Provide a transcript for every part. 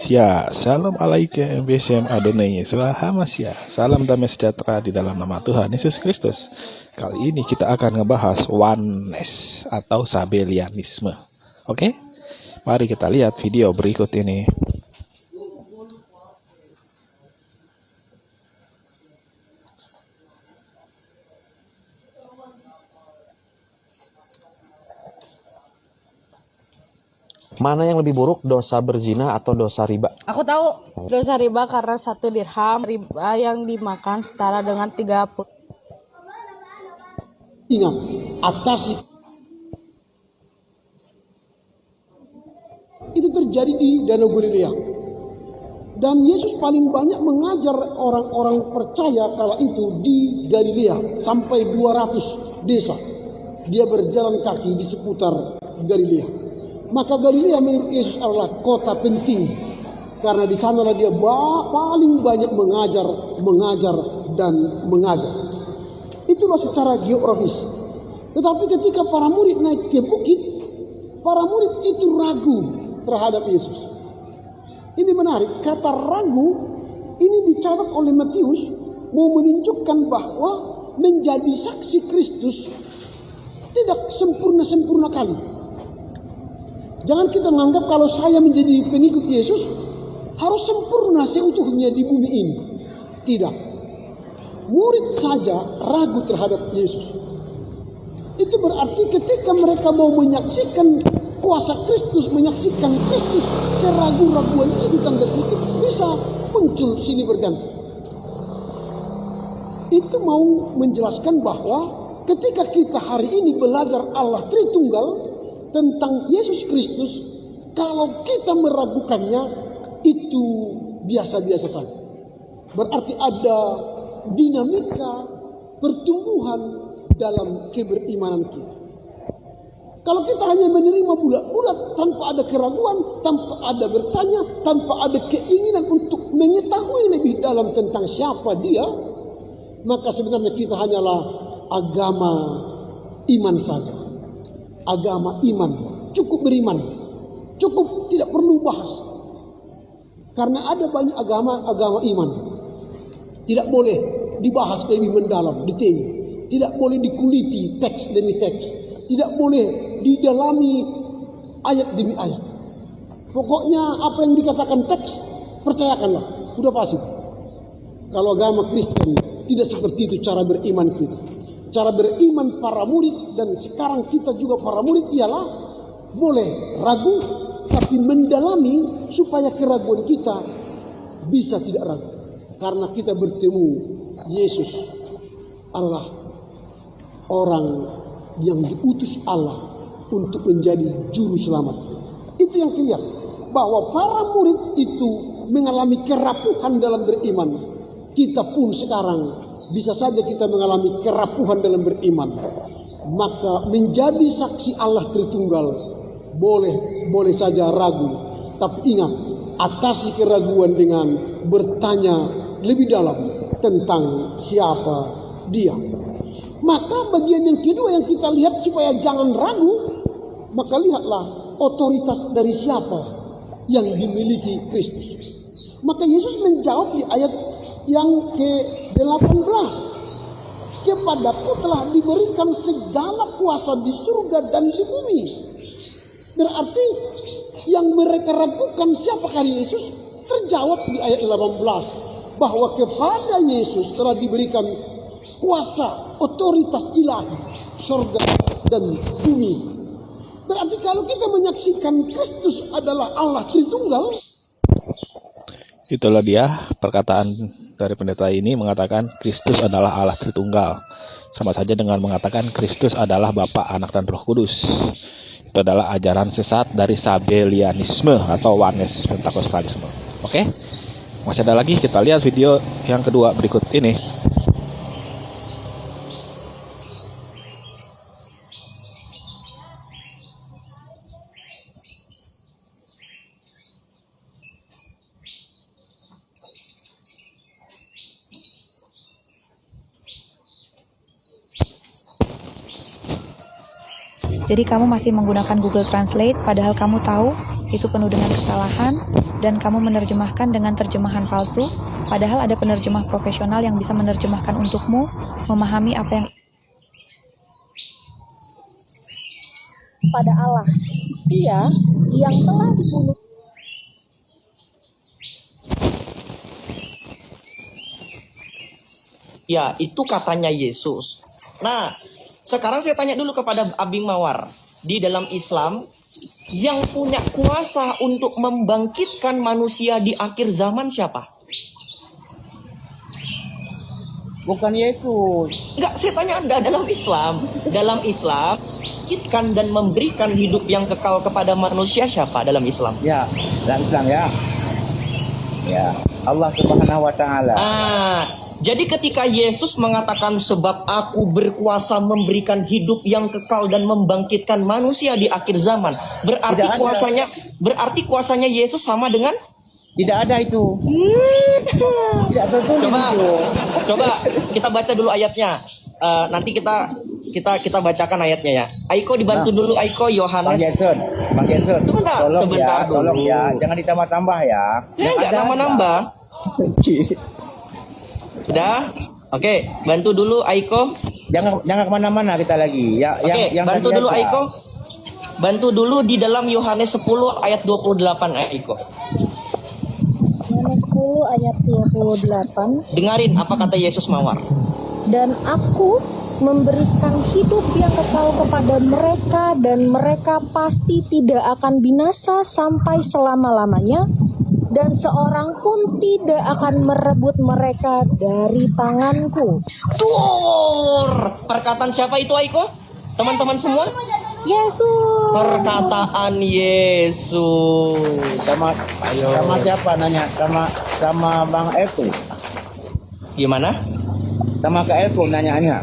Hamasya, Salam alaikum BSM Adonai Yesua Hamasya. Salam damai sejahtera di dalam nama Tuhan Yesus Kristus. Kali ini kita akan ngebahas oneness atau sabelianisme. Oke? Mari kita lihat video berikut ini. Mana yang lebih buruk, dosa berzina atau dosa riba? Aku tahu dosa riba karena 1 dirham riba yang dimakan setara dengan 30. Ingat, atasi itu terjadi di Danau Galilea. Dan Yesus paling banyak mengajar orang-orang percaya kala itu di Galilea sampai 200 desa. Dia berjalan kaki di seputar Galilea. Maka Galilea menurut Yesus adalah kota penting, karena di sanalah dia paling banyak mengajar dan mengajar. Itulah secara geografis. Tetapi ketika para murid naik ke bukit, para murid itu ragu terhadap Yesus. Ini menarik, kata ragu ini dicatat oleh Matius mau menunjukkan bahwa menjadi saksi Kristus tidak sempurna kali. Jangan kita menganggap kalau saya menjadi pengikut Yesus harus sempurna seutuhnya di bumi ini. Tidak. Murid saja ragu terhadap Yesus. Itu berarti ketika mereka mau menyaksikan kuasa Kristus, menyaksikan Kristus, keraguan-raguan itu tanda kutip bisa muncul silih berganti. Itu mau menjelaskan bahwa ketika kita hari ini belajar Allah Tritunggal tentang Yesus Kristus, kalau kita meragukannya itu biasa-biasa saja. Berarti ada dinamika pertumbuhan dalam keberimanan kita. Kalau kita hanya menerima bulat-bulat tanpa ada keraguan, tanpa ada bertanya, tanpa ada keinginan untuk mengetahui lebih dalam tentang siapa dia, maka sebenarnya kita hanyalah agama iman saja. Agama iman, cukup beriman, cukup tidak perlu bahas. Karena ada banyak agama iman, tidak boleh dibahas lebih mendalam, detail, tidak boleh dikuliti teks demi teks, tidak boleh didalami ayat demi ayat. Pokoknya apa yang dikatakan teks, percayakanlah, sudah pasti. Kalau agama Kristen tidak seperti itu cara beriman kita. Cara beriman para murid dan sekarang kita juga para murid ialah boleh ragu tapi mendalami supaya keraguan kita bisa tidak ragu. Karena kita bertemu Yesus adalah orang yang diutus Allah untuk menjadi juru selamat. Itu yang kelihatan bahwa para murid itu mengalami kerapuhan dalam beriman. Kita pun sekarang bisa saja kita mengalami kerapuhan dalam beriman. Maka menjadi saksi Allah Tritunggal boleh saja ragu. Tapi ingat, atasi keraguan dengan bertanya lebih dalam tentang siapa dia. Maka bagian yang kedua yang kita lihat supaya jangan ragu, maka lihatlah otoritas dari siapa yang dimiliki Kristus. Maka Yesus menjawab di ayat yang ke-18, kepadaku telah diberikan segala kuasa di surga dan di bumi. Berarti yang mereka ragukan siapakah Yesus terjawab di ayat 18 bahwa kepada Yesus telah diberikan kuasa otoritas ilahi surga dan bumi. Berarti kalau kita menyaksikan Kristus adalah Allah Tritunggal. Itulah dia perkataan dari pendeta ini mengatakan Kristus adalah Allah Tritunggal. Sama saja dengan mengatakan Kristus adalah Bapa, Anak, dan Roh Kudus. Itu adalah ajaran sesat dari sabelianisme atau oneness pentakostalisme. Oke? Masih ada lagi, kita lihat video yang kedua berikut ini. Jadi kamu masih menggunakan Google Translate padahal kamu tahu itu penuh dengan kesalahan dan kamu menerjemahkan dengan terjemahan palsu, padahal ada penerjemah profesional yang bisa menerjemahkan untukmu, memahami apa yang pada Allah. Ia yang telah dibunuh. Ya, itu katanya Yesus. Nah, sekarang saya tanya dulu kepada Abing Mawar. Di dalam Islam, yang punya kuasa untuk membangkitkan manusia di akhir zaman siapa? Bukan Yesus. Enggak, saya tanya Anda, dalam Islam, membangkitkan dan memberikan hidup yang kekal kepada manusia siapa dalam Islam? Ya, dalam Islam ya. Ya, Allah Subhanahu wa taala. Jadi ketika Yesus mengatakan sebab aku berkuasa memberikan hidup yang kekal dan membangkitkan manusia di akhir zaman, berarti kuasanya Yesus sama dengan Tidak ada itu. Tidak tertulis itu. Coba kita baca dulu ayatnya. Nanti kita bacakan ayatnya ya. Aiko dibantu dulu, Aiko Yohanes. Bang Jason. Sebentar dulu. Tolong ya, jangan ditambah-tambah ya. Enggak nambah-nambah. Sudah? Oke, bantu dulu Aiko. Jangan kemana-mana kita lagi. Yang bantu dulu Aiko. Bantu dulu di dalam Yohanes 10 ayat 28 Aiko. Yohanes 10 ayat 28. Dengarin apa kata Yesus Mawar. Dan aku memberikan hidup yang kekal kepada mereka dan mereka pasti tidak akan binasa sampai selama-lamanya. Dan seorang pun tidak akan merebut mereka dari tanganku. Tur! Perkataan siapa itu Aiko? Teman-teman semua? Yesus. Perkataan Yesus. Sama siapa nanya? Sama Bang Eko. Gimana? Sama ke Eko nanyaannya.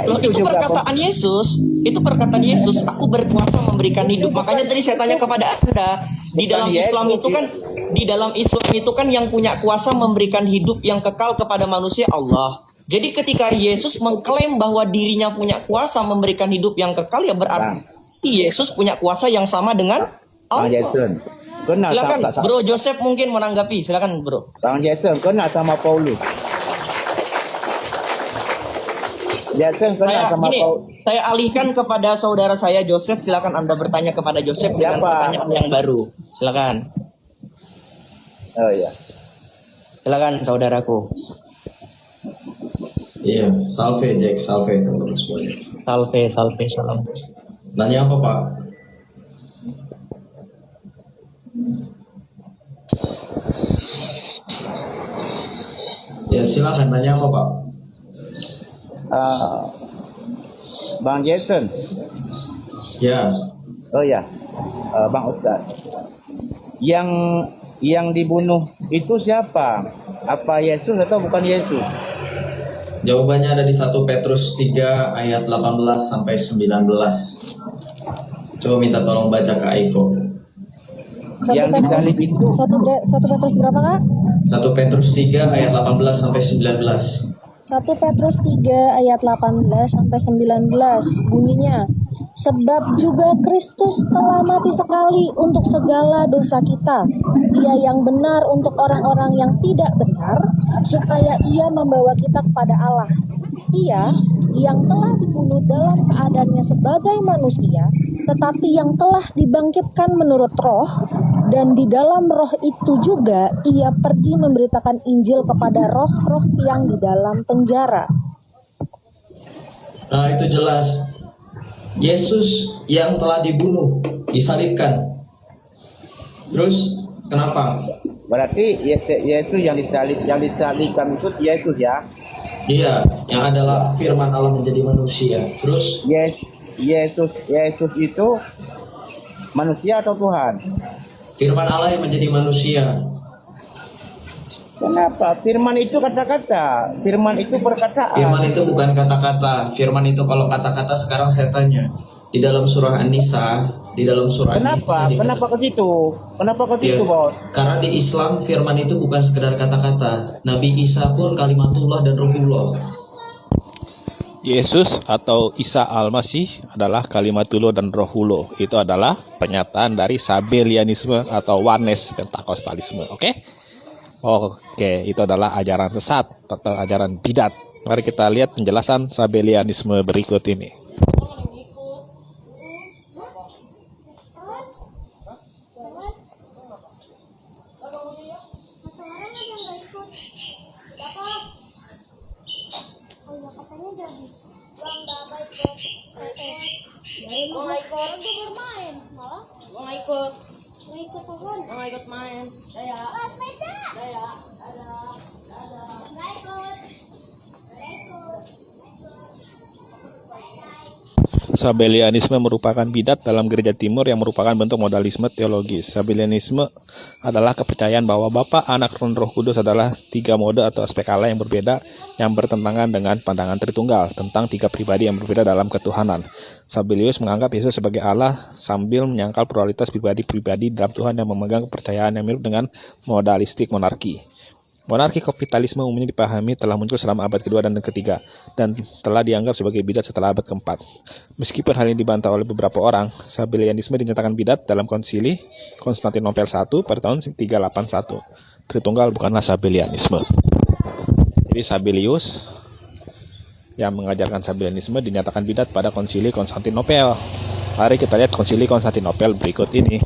Loh, itu perkataan Yesus. Itu perkataan Yesus. Aku berkuasa memberikan hidup. Makanya tadi saya tanya kepada Anda, di dalam Islam itu kan yang punya kuasa memberikan hidup yang kekal kepada manusia Allah. Jadi ketika Yesus mengklaim bahwa dirinya punya kuasa memberikan hidup yang kekal, ya berarti Yesus punya kuasa yang sama dengan Allah. Silakan Bro Joseph mungkin menanggapi. Silakan Bro. Bang Jason kena sama Paulus. Saya alihkan kepada saudara saya Joseph. Silakan Anda bertanya kepada Joseph dengan pertanyaan yang baru. Silakan. Oh iya. Silakan saudaraku. Iya, salve Jack, salve teman-teman semuanya. Salve, salam. Nanya apa Pak? Ya silakan nanya apa Pak? Bang Jason. Ya. Oh ya, Bang Ustaz. Yang dibunuh itu siapa? Apa Yesus atau bukan Yesus? Jawabannya ada di 1 Petrus 3 ayat 18 sampai 19. Coba minta tolong baca ke Aiko. 1 Petrus berapa Kak? 1 Petrus 3 ayat 18 sampai 19. 1 Petrus 3 ayat 18 sampai 19 bunyinya, sebab juga Kristus telah mati sekali untuk segala dosa kita, Ia yang benar untuk orang-orang yang tidak benar, supaya Ia membawa kita kepada Allah. Ia yang telah dibunuh dalam keadaannya sebagai manusia, tetapi yang telah dibangkitkan menurut roh, dan di dalam roh itu juga Ia pergi memberitakan Injil kepada roh-roh yang di dalam penjara. Nah itu jelas. Yesus yang telah dibunuh, disalibkan. Terus kenapa? Berarti Yesus yang disalibkan itu Yesus ya? Iya, yang adalah firman Allah menjadi manusia. Terus Yesus itu manusia atau Tuhan? Firman Allah yang menjadi manusia. Kenapa? Firman itu kata-kata. Firman itu perkataan. Firman itu bukan kata-kata. Firman itu kalau kata-kata sekarang saya tanya. Di dalam surah An-Nisa, di dalam surah Kenapa? An-Nisa Kenapa ke situ? Kenapa ke situ, Bos? Karena di Islam firman itu bukan sekedar kata-kata. Nabi Isa pun kalimatullah dan ruhullah. Yesus atau Isa Al-Masih adalah kalimatullah dan rohullah. Itu adalah pernyataan dari Sabellianisme atau Oneness Pentakostalisme. Oke, itu adalah ajaran sesat atau ajaran bidat. Mari kita lihat penjelasan Sabellianisme berikut ini. Sabellianisme merupakan bidat dalam gereja timur yang merupakan bentuk modalisme teologis. Sabellianisme adalah kepercayaan bahwa Bapa, Anak, dan Roh Kudus adalah 3 mode atau aspek Allah yang berbeda yang bertentangan dengan pandangan Tritunggal tentang 3 pribadi yang berbeda dalam ketuhanan. Sabellius menganggap Yesus sebagai Allah sambil menyangkal pluralitas pribadi-pribadi dalam Tuhan yang memegang kepercayaan yang mirip dengan modalistik monarki. Monarki kapitalisme umumnya dipahami telah muncul selama abad kedua dan ketiga dan telah dianggap sebagai bidat setelah abad keempat. Meskipun hal ini dibantah oleh beberapa orang, Sabellianisme dinyatakan bidat dalam konsili Konstantinopel I pada tahun 381. Tritunggal bukanlah Sabellianisme. Jadi Sabellius yang mengajarkan Sabellianisme dinyatakan bidat pada konsili Konstantinopel. Mari kita lihat konsili Konstantinopel berikut ini.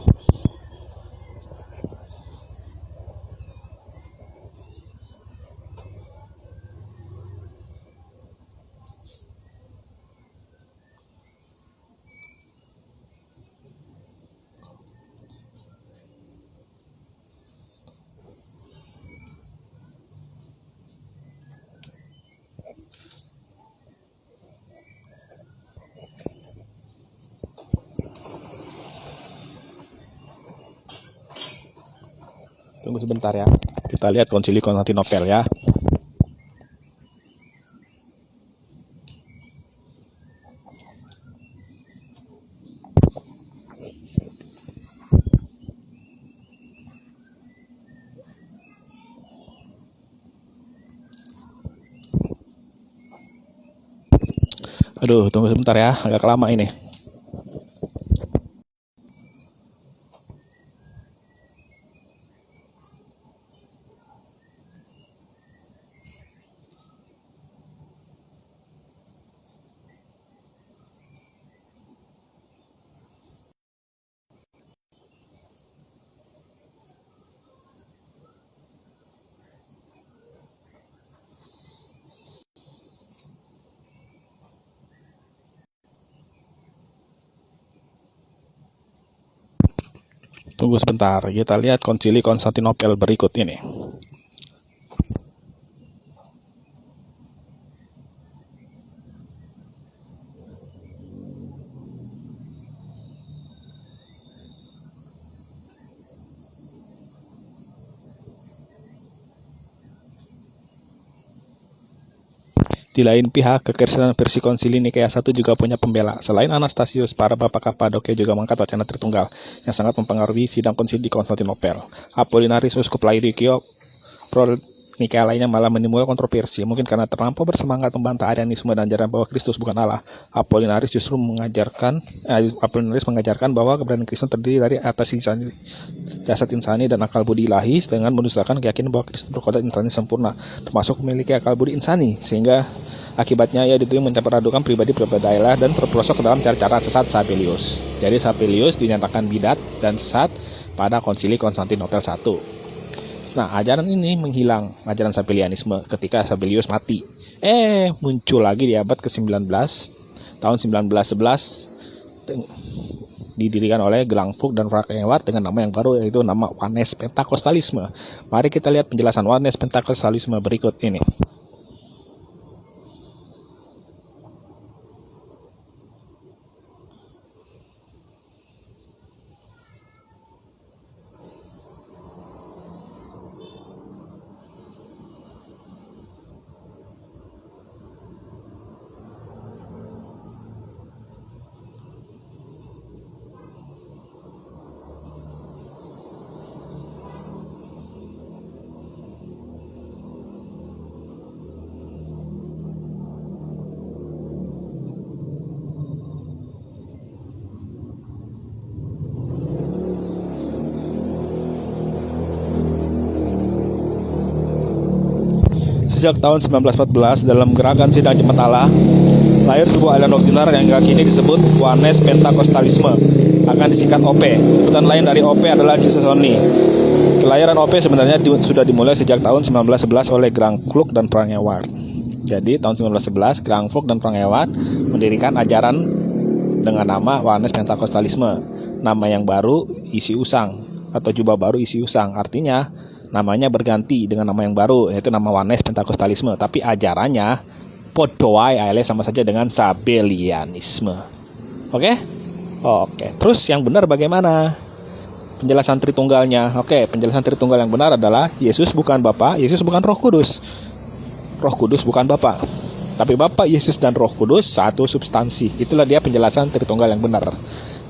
Tunggu sebentar ya. Kita lihat konsili Konstantinopel ya. Aduh, tunggu sebentar ya. Agak lama ini. Tunggu sebentar, kita lihat konsili Konstantinopel berikut ini. Di lain pihak, kekristenan versi konsili Nikea I juga punya pembela. Selain Anastasius, para bapak Kapadokia juga mengangkat wacana Tritunggal yang sangat mempengaruhi sidang konsili di Konstantinopel. Apollinaris, uskup Laodikea, pro Nikea lainnya malah menimbulkan kontroversi, mungkin karena terlampau bersemangat membantah Arianisme dan ajaran bahwa Kristus bukan Allah. Apollinaris mengajarkan bahwa keberadaan Kristus terdiri dari atas jasad insani dan akal budi ilahi dengan mendustakan keyakinan bahwa Kristus berkodrat insani sempurna, termasuk memiliki akal budi insani, sehingga akibatnya ia dituduh mencampur-adukan pribadi-pribadi Allah dan terperosok ke dalam cara-cara sesat Sabellius. Jadi Sabellius dinyatakan bidat dan sesat pada konsili Konstantinopel I. Nah, ajaran ini menghilang, ajaran Sabellianisme, ketika Sabellius mati. Muncul lagi di abad ke-19, tahun 1911, didirikan oleh Gelangfuk dan Frankewart dengan nama yang baru, yaitu nama Oneness Pentakostalisme. Mari kita lihat penjelasan Oneness Pentakostalisme berikut ini. Sejak tahun 1914 dalam gerakan sidang jemaat Allah, lahir sebuah aliran doktrinal yang hingga kini disebut Oneness Pentakostalisme, akan disingkat OP. Sebutan lain dari OP adalah Jesus Only. Kelahiran OP sebenarnya sudah dimulai sejak tahun 1911 oleh Grant Kluk dan Frank Ewart. Jadi tahun 1911 Grant Kluk dan Frank Ewart mendirikan ajaran dengan nama Oneness Pentakostalisme. Nama yang baru isi usang atau jubah baru isi usang, artinya namanya berganti dengan nama yang baru, yaitu nama Oneness Pentakostalisme, tapi ajarannya podoai alias sama saja dengan Sabellianisme. Oke? Terus yang benar bagaimana? Penjelasan Tritunggalnya. Penjelasan Tritunggal yang benar adalah Yesus bukan Bapa, Yesus bukan Roh Kudus. Roh Kudus bukan Bapa. Tapi Bapa, Yesus dan Roh Kudus satu substansi. Itulah dia penjelasan Tritunggal yang benar.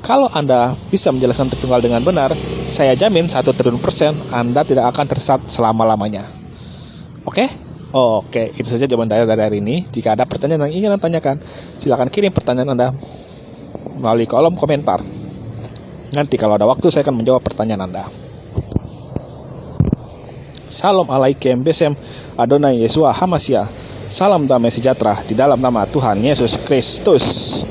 Kalau Anda bisa menjelaskan Tritunggal dengan benar, saya jamin 1 triliun % Anda tidak akan tersesat selama-lamanya. Oke, itu saja jawaban saya dari hari ini. Jika ada pertanyaan yang ingin Anda tanyakan, silakan kirim pertanyaan Anda melalui kolom komentar. Nanti kalau ada waktu saya akan menjawab pertanyaan Anda. Salam alaikum besem Adonai Yesua Hamasya. Salam damai sejahtera di dalam nama Tuhan Yesus Kristus.